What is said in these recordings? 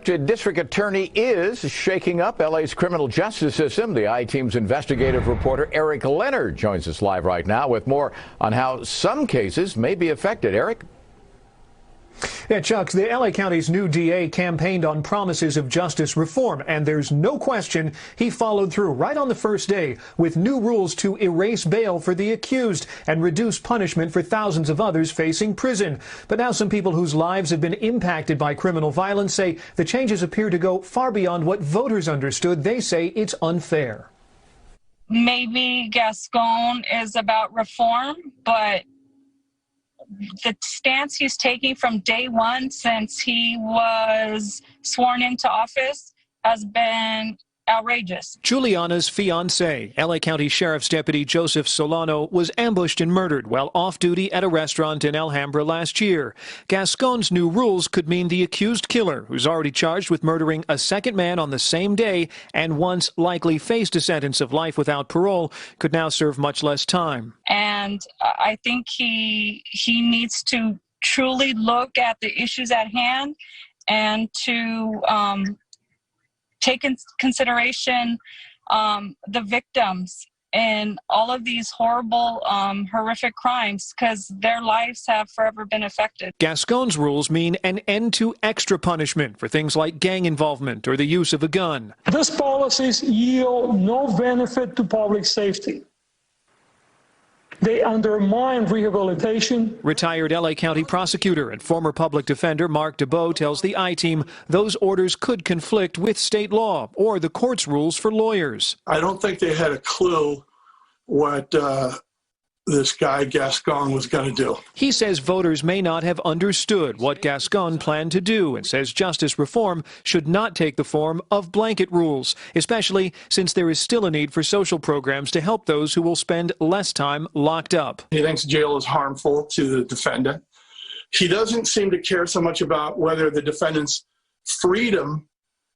District Attorney is shaking up LA's criminal justice system. The I-Team's investigative reporter Eric Leonard joins us live right now with more on how some cases may be affected. Eric? Yeah, Chuck, the LA County's new DA campaigned on promises of justice reform, and there's no question he followed through right on the first day with new rules to erase bail for the accused and reduce punishment for thousands of others facing prison. But now some people whose lives have been impacted by criminal violence say the changes appear to go far beyond what voters understood. They say it's unfair. Maybe Gascon is about reform, but the stance he's taking from day one since he was sworn into office has been outrageous. Juliana's fiancé, LA County Sheriff's Deputy Joseph Solano, was ambushed and murdered while off-duty at a restaurant in Alhambra last year. Gascon's new rules could mean the accused killer, who's already charged with murdering a second man on the same day and once likely faced a sentence of life without parole, could now serve much less time. And I think he needs to truly look at the issues at hand and to take into consideration the victims in all of these horrible, horrific crimes, because their lives have forever been affected. Gascon's rules mean an end to extra punishment for things like gang involvement or the use of a gun. These policies yield no benefit to public safety. They undermine rehabilitation. Retired LA County prosecutor and former public defender Mark DeBow tells the I-Team those orders could conflict with state law or the court's rules for lawyers. I don't think they had a clue what this guy Gascon was going to do. He says voters may not have understood what Gascon planned to do and says justice reform should not take the form of blanket rules, especially since there is still a need for social programs to help those who will spend less time locked up. He thinks jail is harmful to the defendant. He doesn't seem to care so much about whether the defendant's freedom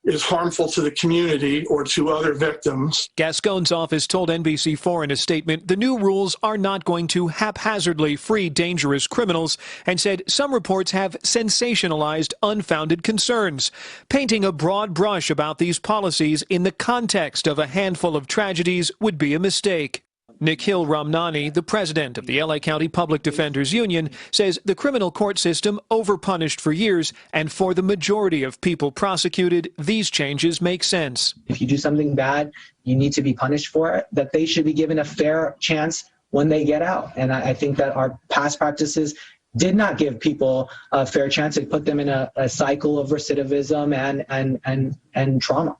is harmful to the community or to other victims. Gascon's office told NBC4 in a statement the new rules are not going to haphazardly free dangerous criminals and said some reports have sensationalized unfounded concerns, painting a broad brush about these policies in the context of a handful of tragedies would be a mistake. Nikhil Ramnani, the president of the LA County Public Defenders Union, says the criminal court system overpunished for years, and for the majority of people prosecuted, these changes make sense. If you do something bad, you need to be punished for it, that they should be given a fair chance when they get out. And I think that our past practices did not give people a fair chance. It put them in a cycle of recidivism and trauma.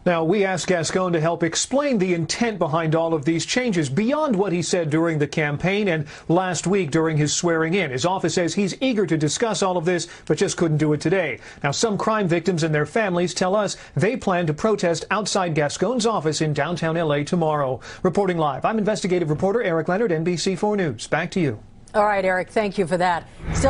Now, we asked Gascon to help explain the intent behind all of these changes beyond what he said during the campaign and last week during his swearing in. His office says he's eager to discuss all of this, but just couldn't do it today. Now, some crime victims and their families tell us they plan to protest outside Gascon's office in downtown LA tomorrow. Reporting live, I'm investigative reporter Eric Leonard, NBC4 News. Back to you. All right, Eric, thank you for that. Still